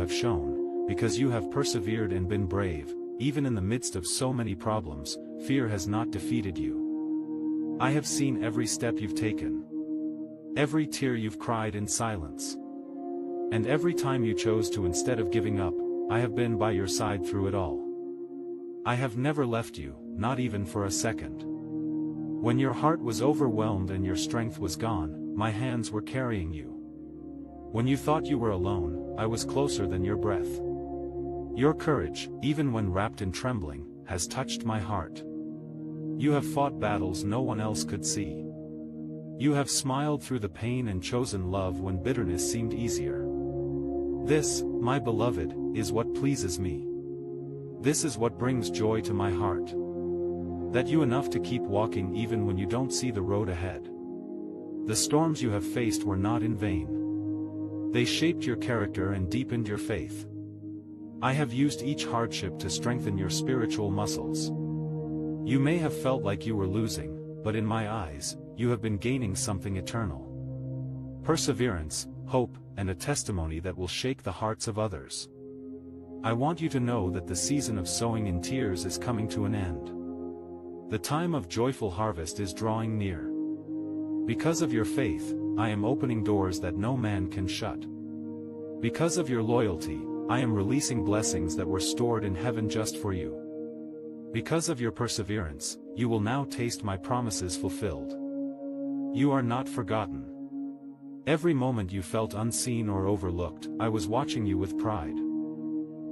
have shown, because you have persevered and been brave, even in the midst of so many problems, fear has not defeated you. I have seen every step you've taken. Every tear you've cried in silence. And every time you chose to instead of giving up, I have been by your side through it all. I have never left you, not even for a second. When your heart was overwhelmed and your strength was gone, my hands were carrying you. When you thought you were alone, I was closer than your breath. Your courage, even when wrapped in trembling, has touched my heart. You have fought battles no one else could see. You have smiled through the pain and chosen love when bitterness seemed easier. This, my beloved, is what pleases me. This is what brings joy to my heart. That you enough to keep walking even when you don't see the road ahead. The storms you have faced were not in vain. They shaped your character and deepened your faith. I have used each hardship to strengthen your spiritual muscles. You may have felt like you were losing, but in my eyes, you have been gaining something eternal. Perseverance, hope, and a testimony that will shake the hearts of others. I want you to know that the season of sowing in tears is coming to an end. The time of joyful harvest is drawing near. Because of your faith, I am opening doors that no man can shut. Because of your loyalty, I am releasing blessings that were stored in heaven just for you. Because of your perseverance, you will now taste my promises fulfilled. You are not forgotten. Every moment you felt unseen or overlooked, I was watching you with pride.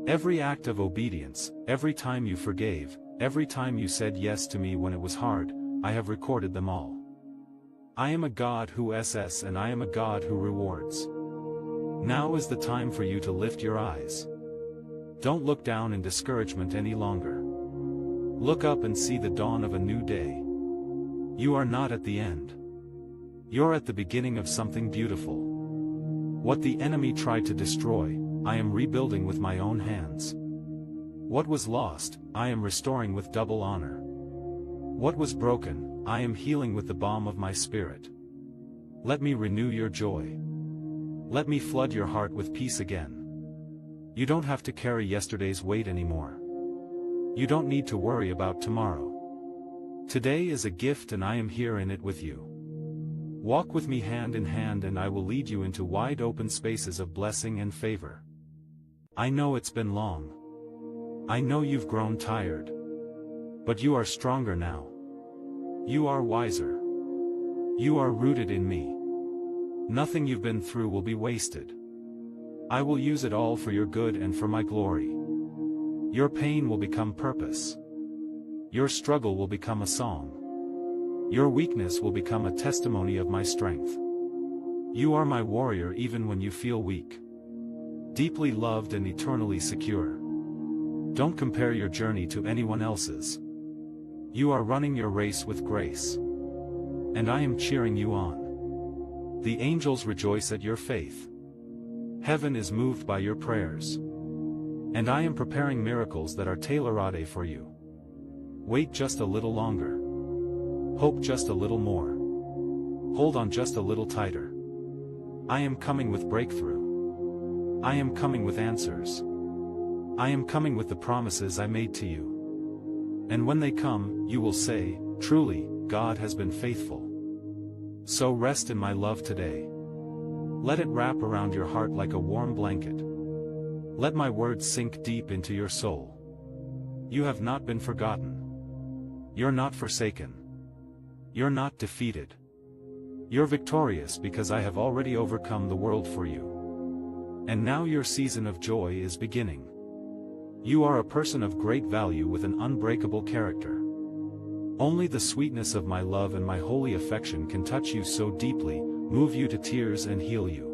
Every act of obedience, every time you forgave, every time you said yes to me when it was hard, I have recorded them all. I am a God who SS and I am a God who rewards. Now is the time for you to lift your eyes. Don't look down in discouragement any longer. Look up and see the dawn of a new day. You are not at the end. You're at the beginning of something beautiful. What the enemy tried to destroy, I am rebuilding with my own hands. What was lost, I am restoring with double honor. What was broken, I am healing with the balm of my spirit. Let me renew your joy. Let me flood your heart with peace again. You don't have to carry yesterday's weight anymore. You don't need to worry about tomorrow. Today is a gift and I am here in it with you. Walk with me hand in hand and I will lead you into wide open spaces of blessing and favor. I know it's been long. I know you've grown tired. But you are stronger now. You are wiser. You are rooted in me. Nothing you've been through will be wasted. I will use it all for your good and for my glory. Your pain will become purpose. Your struggle will become a song. Your weakness will become a testimony of my strength. You are my warrior even when you feel weak. Deeply loved and eternally secure. Don't compare your journey to anyone else's. You are running your race with grace. And I am cheering you on. The angels rejoice at your faith. Heaven is moved by your prayers. And I am preparing miracles that are tailor-made for you. Wait just a little longer. Hope just a little more. Hold on just a little tighter. I am coming with breakthrough. I am coming with answers. I am coming with the promises I made to you. And when they come, you will say, truly, God has been faithful. So rest in my love today. Let it wrap around your heart like a warm blanket. Let my words sink deep into your soul. You have not been forgotten. You're not forsaken. You're not defeated. You're victorious because I have already overcome the world for you. And now your season of joy is beginning. You are a person of great value with an unbreakable character. Only the sweetness of my love and my holy affection can touch you so deeply, move you to tears and heal you.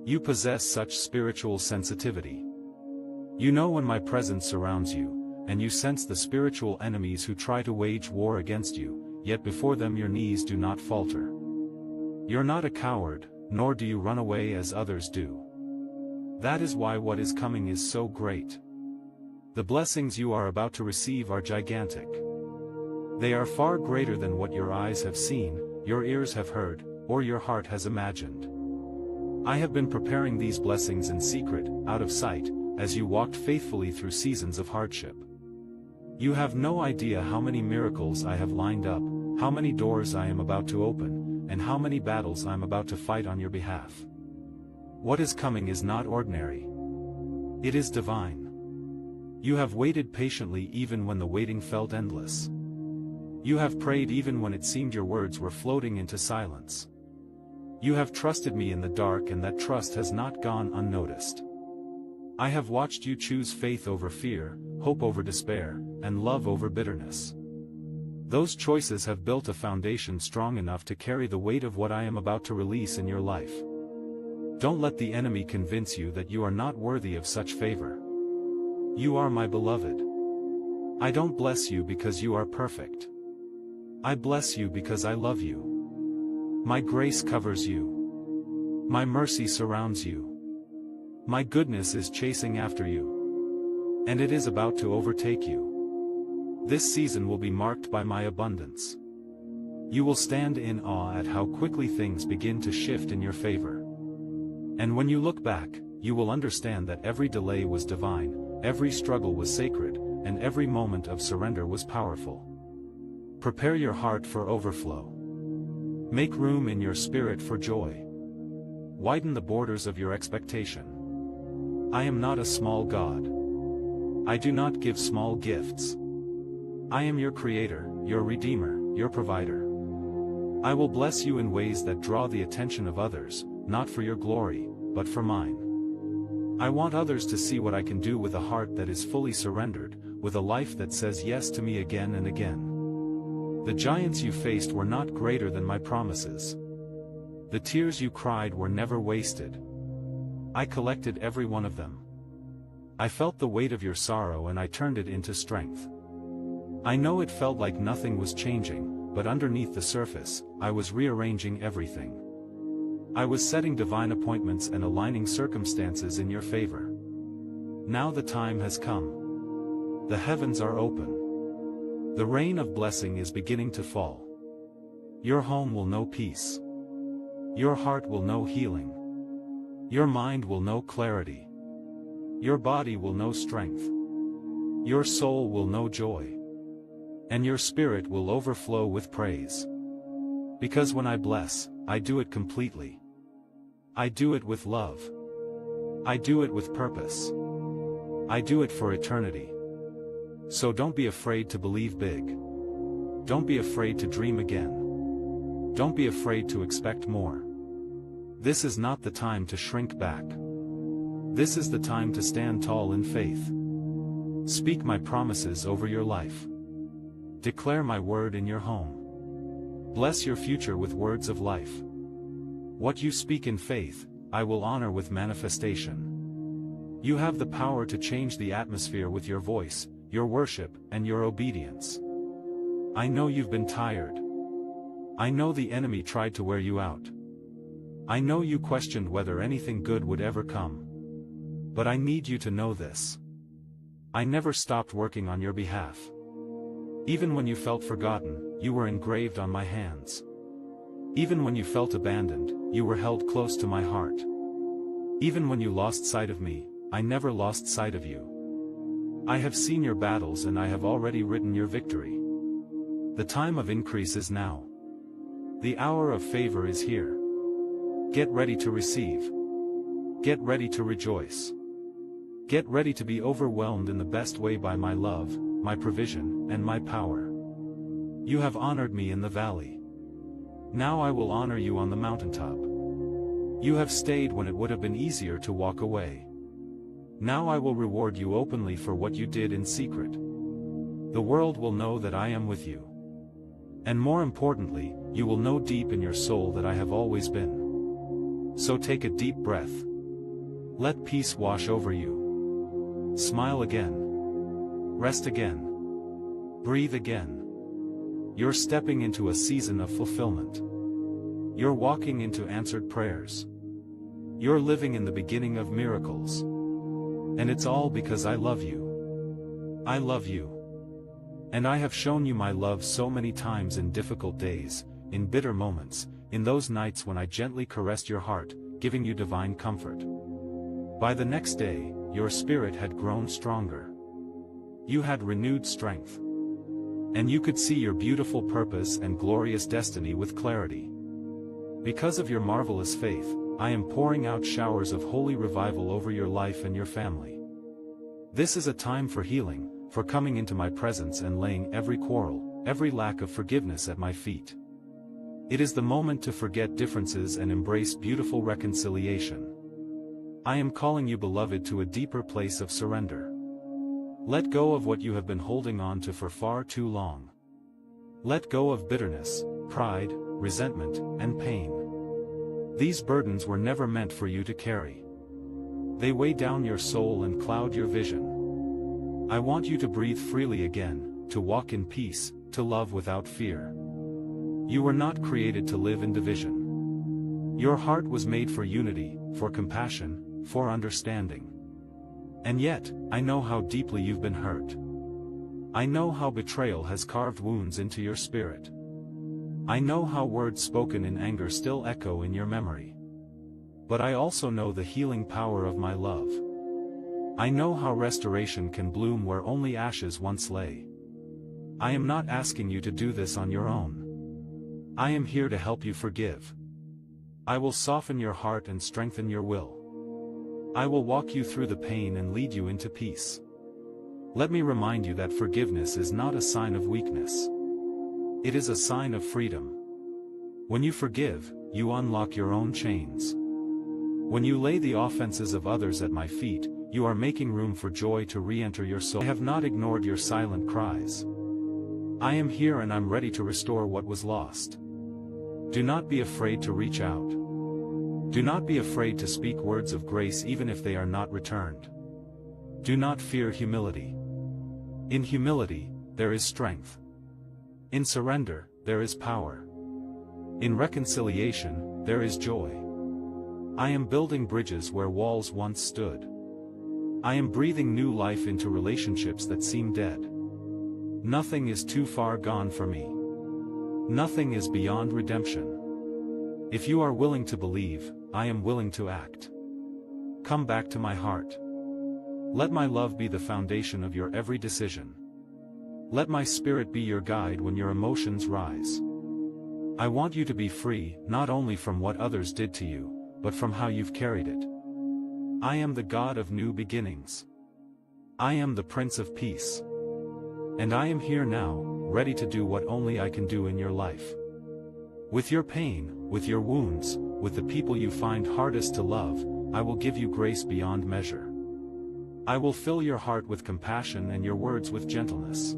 You possess such spiritual sensitivity. You know when my presence surrounds you, and you sense the spiritual enemies who try to wage war against you, yet before them your knees do not falter. You're not a coward, nor do you run away as others do. That is why what is coming is so great. The blessings you are about to receive are gigantic. They are far greater than what your eyes have seen, your ears have heard, or your heart has imagined. I have been preparing these blessings in secret, out of sight, as you walked faithfully through seasons of hardship. You have no idea how many miracles I have lined up, how many doors I am about to open, and how many battles I am about to fight on your behalf. What is coming is not ordinary. It is divine. You have waited patiently even when the waiting felt endless. You have prayed even when it seemed your words were floating into silence. You have trusted me in the dark, and that trust has not gone unnoticed. I have watched you choose faith over fear, hope over despair, and love over bitterness. Those choices have built a foundation strong enough to carry the weight of what I am about to release in your life. Don't let the enemy convince you that you are not worthy of such favor. You are my beloved. I don't bless you because you are perfect. I bless you because I love you. My grace covers you. My mercy surrounds you. My goodness is chasing after you. And it is about to overtake you. This season will be marked by my abundance. You will stand in awe at how quickly things begin to shift in your favor. And when you look back, you will understand that every delay was divine, every struggle was sacred, and every moment of surrender was powerful. Prepare your heart for overflow. Make room in your spirit for joy. Widen the borders of your expectation. I am not a small God. I do not give small gifts. I am your Creator, your Redeemer, your Provider. I will bless you in ways that draw the attention of others, not for your glory, but for mine. I want others to see what I can do with a heart that is fully surrendered, with a life that says yes to me again and again. The giants you faced were not greater than my promises. The tears you cried were never wasted. I collected every one of them. I felt the weight of your sorrow and I turned it into strength. I know it felt like nothing was changing, but underneath the surface, I was rearranging everything. I was setting divine appointments and aligning circumstances in your favor. Now the time has come. The heavens are open. The rain of blessing is beginning to fall. Your home will know peace. Your heart will know healing. Your mind will know clarity. Your body will know strength. Your soul will know joy. And your spirit will overflow with praise. Because when I bless, I do it completely. I do it with love. I do it with purpose. I do it for eternity. So don't be afraid to believe big. Don't be afraid to dream again. Don't be afraid to expect more. This is not the time to shrink back. This is the time to stand tall in faith. Speak my promises over your life. Declare my word in your home. Bless your future with words of life. What you speak in faith, I will honor with manifestation. You have the power to change the atmosphere with your voice, your worship, and your obedience. I know you've been tired. I know the enemy tried to wear you out. I know you questioned whether anything good would ever come. But I need you to know this. I never stopped working on your behalf. Even when you felt forgotten, you were engraved on my hands. Even when you felt abandoned, you were held close to my heart. Even when you lost sight of me, I never lost sight of you. I have seen your battles and I have already written your victory. The time of increase is now. The hour of favor is here. Get ready to receive. Get ready to rejoice. Get ready to be overwhelmed in the best way by my love, my provision, and my power. You have honored me in the valley. Now I will honor you on the mountaintop. You have stayed when it would have been easier to walk away. Now I will reward you openly for what you did in secret. The world will know that I am with you. And more importantly, you will know deep in your soul that I have always been. So take a deep breath. Let peace wash over you. Smile again. Rest again. Breathe again. You're stepping into a season of fulfillment. You're walking into answered prayers. You're living in the beginning of miracles. And it's all because I love you. I love you. And I have shown you my love so many times in difficult days, in bitter moments, in those nights when I gently caressed your heart, giving you divine comfort. By the next day, your spirit had grown stronger. You had renewed strength. And you could see your beautiful purpose and glorious destiny with clarity. Because of your marvelous faith, I am pouring out showers of holy revival over your life and your family. This is a time for healing, for coming into my presence and laying every quarrel, every lack of forgiveness at my feet. It is the moment to forget differences and embrace beautiful reconciliation. I am calling you, beloved, to a deeper place of surrender. Let go of what you have been holding on to for far too long. Let go of bitterness, pride, resentment, and pain. These burdens were never meant for you to carry. They weigh down your soul and cloud your vision. I want you to breathe freely again, to walk in peace, to love without fear. You were not created to live in division. Your heart was made for unity, for compassion, for understanding. And yet, I know how deeply you've been hurt. I know how betrayal has carved wounds into your spirit. I know how words spoken in anger still echo in your memory. But I also know the healing power of my love. I know how restoration can bloom where only ashes once lay. I am not asking you to do this on your own. I am here to help you forgive. I will soften your heart and strengthen your will. I will walk you through the pain and lead you into peace. Let me remind you that forgiveness is not a sign of weakness. It is a sign of freedom. When you forgive, you unlock your own chains. When you lay the offenses of others at my feet, you are making room for joy to re-enter your soul. I have not ignored your silent cries. I am here and I'm ready to restore what was lost. Do not be afraid to reach out. Do not be afraid to speak words of grace even if they are not returned. Do not fear humility. In humility, there is strength. In surrender, there is power. In reconciliation, there is joy. I am building bridges where walls once stood. I am breathing new life into relationships that seem dead. Nothing is too far gone for me. Nothing is beyond redemption. If you are willing to believe, I am willing to act. Come back to my heart. Let my love be the foundation of your every decision. Let my spirit be your guide when your emotions rise. I want you to be free, not only from what others did to you, but from how you've carried it. I am the God of new beginnings. I am the Prince of Peace. And I am here now, ready to do what only I can do in your life. With your pain, with your wounds, with the people you find hardest to love, I will give you grace beyond measure. I will fill your heart with compassion and your words with gentleness.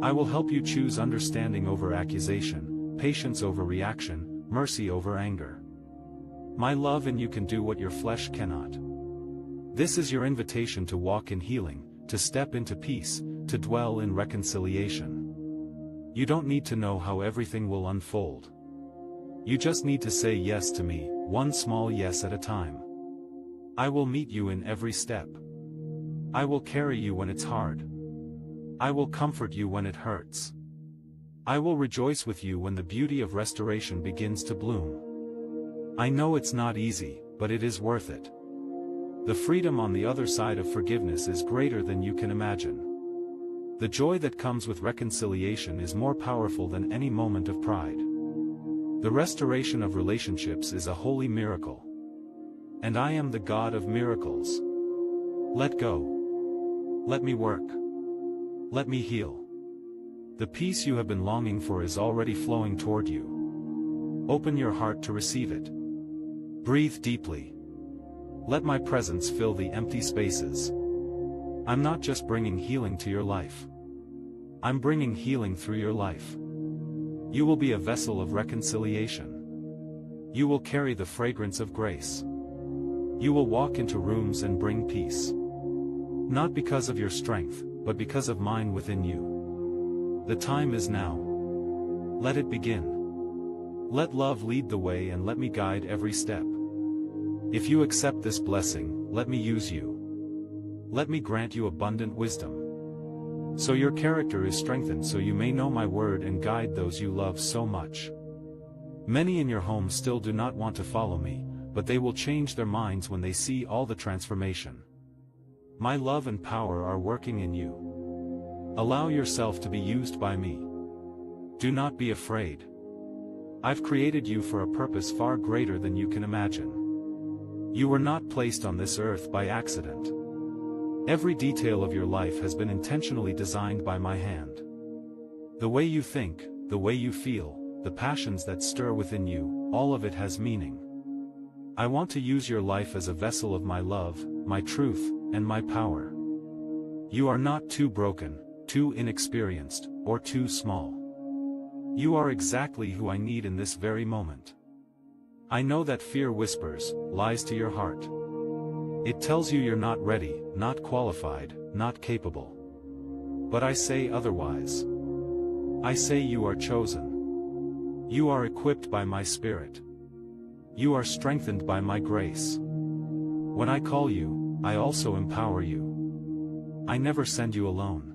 I will help you choose understanding over accusation, patience over reaction, mercy over anger. My love in you can do what your flesh cannot. This is your invitation to walk in healing, to step into peace, to dwell in reconciliation. You don't need to know how everything will unfold. You just need to say yes to me, one small yes at a time. I will meet you in every step. I will carry you when it's hard. I will comfort you when it hurts. I will rejoice with you when the beauty of restoration begins to bloom. I know it's not easy, but it is worth it. The freedom on the other side of forgiveness is greater than you can imagine. The joy that comes with reconciliation is more powerful than any moment of pride. The restoration of relationships is a holy miracle. And I am the God of miracles. Let go. Let me work. Let me heal. The peace you have been longing for is already flowing toward you. Open your heart to receive it. Breathe deeply. Let my presence fill the empty spaces. I'm not just bringing healing to your life. I'm bringing healing through your life. You will be a vessel of reconciliation. You will carry the fragrance of grace. You will walk into rooms and bring peace. Not because of your strength, but because of mine within you. The time is now. Let it begin. Let love lead the way and let me guide every step. If you accept this blessing, let me use you. Let me grant you abundant wisdom. So your character is strengthened so you may know my word and guide those you love so much. Many in your home still do not want to follow me, but they will change their minds when they see all the transformation. My love and power are working in you. Allow yourself to be used by me. Do not be afraid. I've created you for a purpose far greater than you can imagine. You were not placed on this earth by accident. Every detail of your life has been intentionally designed by my hand. The way you think, the way you feel, the passions that stir within you, all of it has meaning. I want to use your life as a vessel of my love, my truth, and my power. You are not too broken, too inexperienced, or too small. You are exactly who I need in this very moment. I know that fear whispers, lies to your heart. It tells you you're not ready, not qualified, not capable. But I say otherwise. I say you are chosen. You are equipped by my Spirit. You are strengthened by my grace. When I call you, I also empower you. I never send you alone.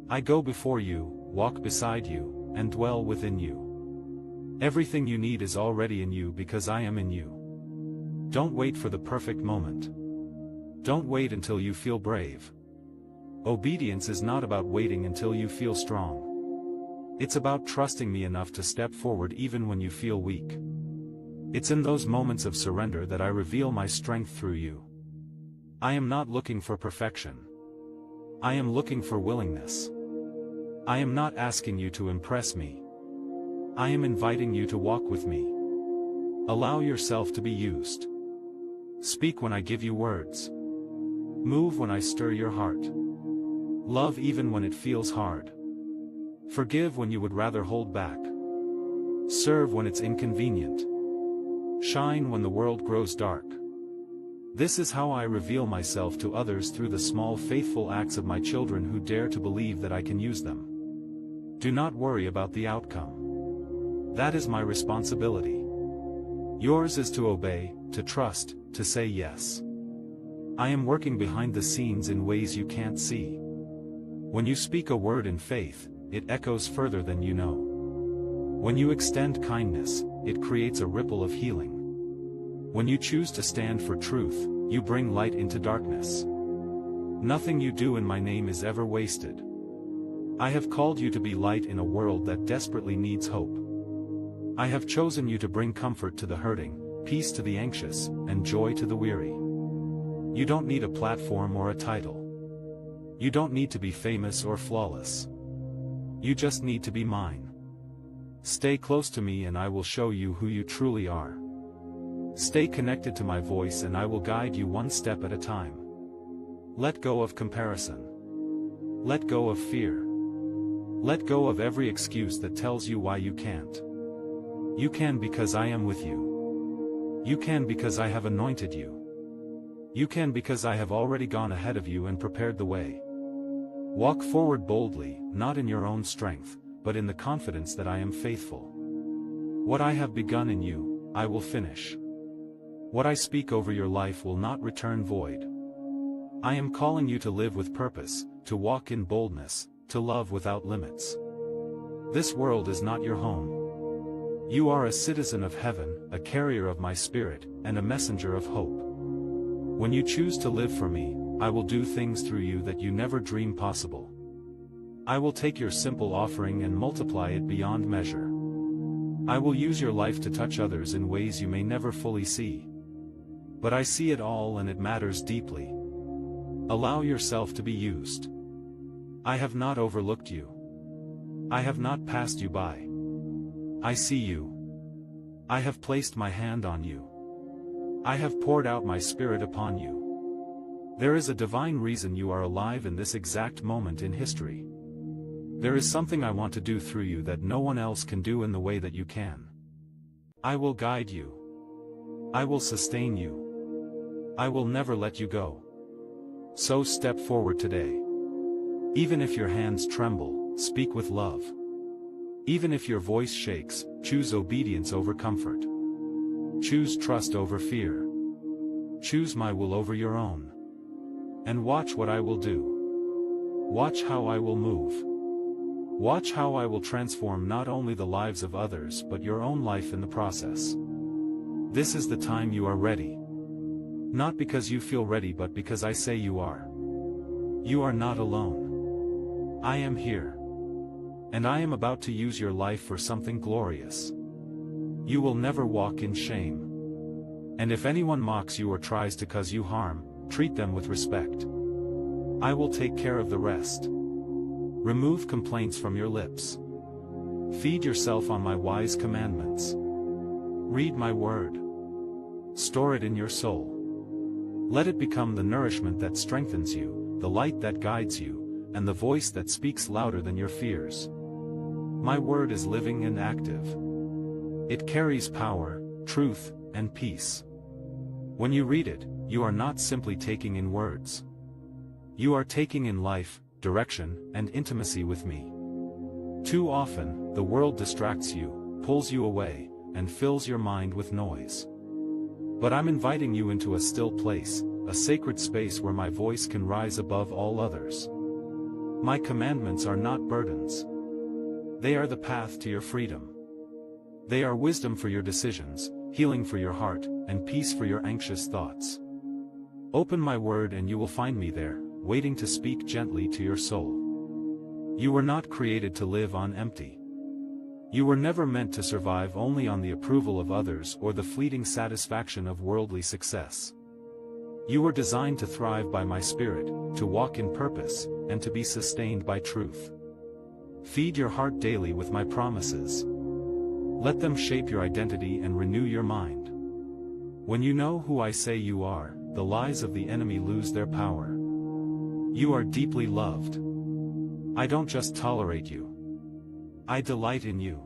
I go before you, walk beside you, and dwell within you. Everything you need is already in you because I am in you. Don't wait for the perfect moment. Don't wait until you feel brave. Obedience is not about waiting until you feel strong. It's about trusting me enough to step forward even when you feel weak. It's in those moments of surrender that I reveal my strength through you. I am not looking for perfection. I am looking for willingness. I am not asking you to impress me. I am inviting you to walk with me. Allow yourself to be used. Speak when I give you words. Move when I stir your heart. Love even when it feels hard. Forgive when you would rather hold back. Serve when it's inconvenient. Shine when the world grows dark. This is how I reveal myself to others through the small faithful acts of my children who dare to believe that I can use them. Do not worry about the outcome. That is my responsibility. Yours is to obey, to trust, to say yes. I am working behind the scenes in ways you can't see. When you speak a word in faith, it echoes further than you know. When you extend kindness, it creates a ripple of healing. When you choose to stand for truth, you bring light into darkness. Nothing you do in my name is ever wasted. I have called you to be light in a world that desperately needs hope. I have chosen you to bring comfort to the hurting, peace to the anxious, and joy to the weary. You don't need a platform or a title. You don't need to be famous or flawless. You just need to be mine. Stay close to me and I will show you who you truly are. Stay connected to my voice and I will guide you one step at a time. Let go of comparison. Let go of fear. Let go of every excuse that tells you why you can't. You can because I am with you. You can because I have anointed you. You can because I have already gone ahead of you and prepared the way. Walk forward boldly, not in your own strength, but in the confidence that I am faithful. What I have begun in you, I will finish. What I speak over your life will not return void. I am calling you to live with purpose, to walk in boldness, to love without limits. This world is not your home. You are a citizen of heaven, a carrier of my spirit, and a messenger of hope. When you choose to live for me, I will do things through you that you never dreamed possible. I will take your simple offering and multiply it beyond measure. I will use your life to touch others in ways you may never fully see. But I see it all and it matters deeply. Allow yourself to be used. I have not overlooked you. I have not passed you by. I see you. I have placed my hand on you. I have poured out my spirit upon you. There is a divine reason you are alive in this exact moment in history. There is something I want to do through you that no one else can do in the way that you can. I will guide you. I will sustain you. I will never let you go. So step forward today. Even if your hands tremble, speak with love. Even if your voice shakes, choose obedience over comfort. Choose trust over fear. Choose my will over your own. And watch what I will do. Watch how I will move. Watch how I will transform not only the lives of others but your own life in the process. This is the time you are ready. Not because you feel ready but because I say you are. You are not alone. I am here. And I am about to use your life for something glorious. You will never walk in shame. And if anyone mocks you or tries to cause you harm, treat them with respect. I will take care of the rest. Remove complaints from your lips. Feed yourself on my wise commandments. Read my word. Store it in your soul. Let it become the nourishment that strengthens you, the light that guides you, and the voice that speaks louder than your fears. My word is living and active. It carries power, truth, and peace. When you read it, you are not simply taking in words. You are taking in life, direction, and intimacy with me. Too often, the world distracts you, pulls you away, and fills your mind with noise. But I'm inviting you into a still place, a sacred space where my voice can rise above all others. My commandments are not burdens. They are the path to your freedom. They are wisdom for your decisions, healing for your heart, and peace for your anxious thoughts. Open my word and you will find me there, waiting to speak gently to your soul. You were not created to live on empty. You were never meant to survive only on the approval of others or the fleeting satisfaction of worldly success. You were designed to thrive by my spirit, to walk in purpose, and to be sustained by truth. Feed your heart daily with my promises. Let them shape your identity and renew your mind. When you know who I say you are, the lies of the enemy lose their power. You are deeply loved. I don't just tolerate you. I delight in you.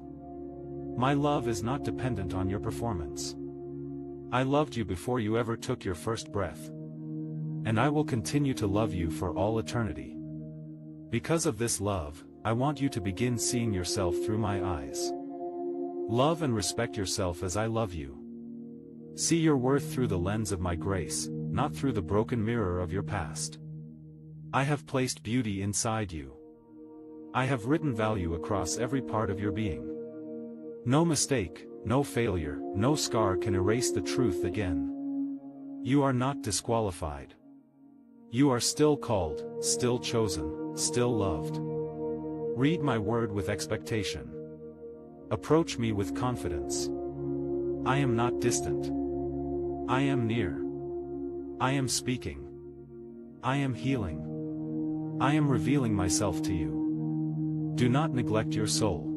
My love is not dependent on your performance. I loved you before you ever took your first breath. And I will continue to love you for all eternity. Because of this love, I want you to begin seeing yourself through my eyes. Love and respect yourself as I love you. See your worth through the lens of my grace, not through the broken mirror of your past. I have placed beauty inside you. I have written value across every part of your being. No mistake, no failure, no scar can erase the truth again. You are not disqualified. You are still called, still chosen, still loved. Read my word with expectation. Approach me with confidence. I am not distant. I am near. I am speaking. I am healing. I am revealing myself to you. Do not neglect your soul.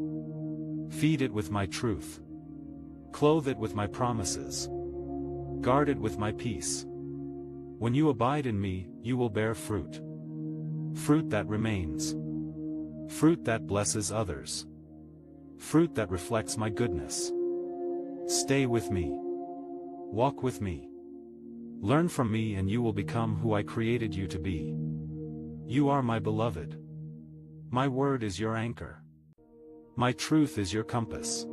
Feed it with my truth. Clothe it with my promises. Guard it with my peace. When you abide in me, you will bear fruit. Fruit that remains. Fruit that blesses others. Fruit that reflects my goodness. Stay with me. Walk with me. Learn from me and you will become who I created you to be. You are my beloved. My word is your anchor. My truth is your compass.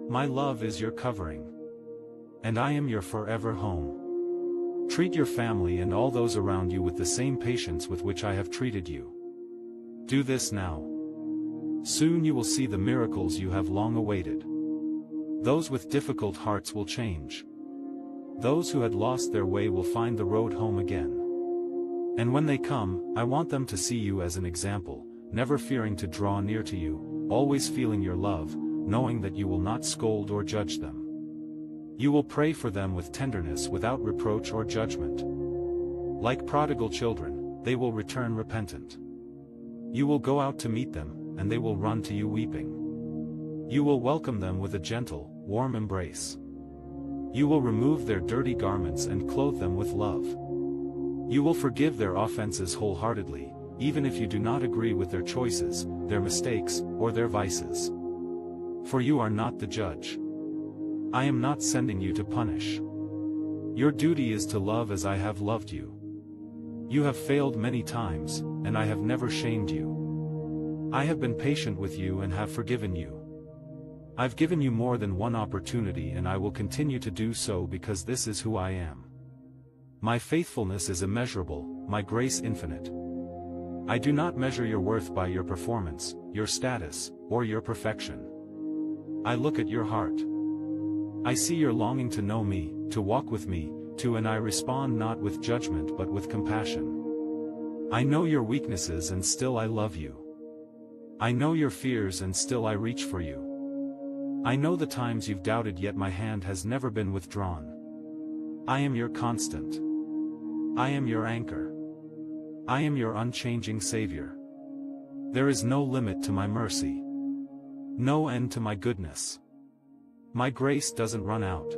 My love is your covering. And I am your forever home. Treat your family and all those around you with the same patience with which I have treated you. Do this now. Soon you will see the miracles you have long awaited. Those with difficult hearts will change. Those who had lost their way will find the road home again. And when they come, I want them to see you as an example, never fearing to draw near to you, always feeling your love, knowing that you will not scold or judge them. You will pray for them with tenderness without reproach or judgment. Like prodigal children, they will return repentant. You will go out to meet them, and they will run to you weeping. You will welcome them with a gentle, warm embrace. You will remove their dirty garments and clothe them with love. You will forgive their offenses wholeheartedly, even if you do not agree with their choices, their mistakes, or their vices. For you are not the judge. I am not sending you to punish. Your duty is to love as I have loved you. You have failed many times, and I have never shamed you. I have been patient with you and have forgiven you. I've given you more than one opportunity and I will continue to do so because this is who I am. My faithfulness is immeasurable, my grace infinite. I do not measure your worth by your performance, your status, or your perfection. I look at your heart. I see your longing to know me, to walk with me, and I respond not with judgment but with compassion. I know your weaknesses and still I love you. I know your fears and still I reach for you. I know the times you've doubted yet my hand has never been withdrawn. I am your constant. I am your anchor. I am your unchanging Savior. There is no limit to my mercy. No end to my goodness. My grace doesn't run out.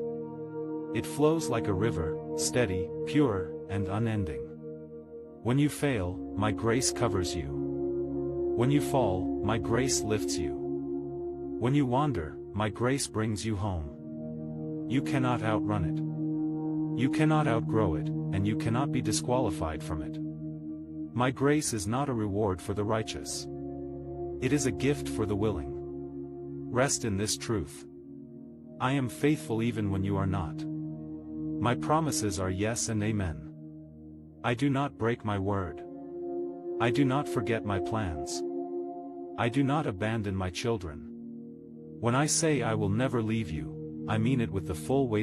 It flows like a river, steady, pure, and unending. When you fail, my grace covers you. When you fall, my grace lifts you. When you wander, my grace brings you home. You cannot outrun it. You cannot outgrow it, and you cannot be disqualified from it. My grace is not a reward for the righteous. It is a gift for the willing. Rest in this truth. I am faithful even when you are not. My promises are yes and amen. I do not break my word. I do not forget my plans. I do not abandon my children. When I say I will never leave you, I mean it with the full weight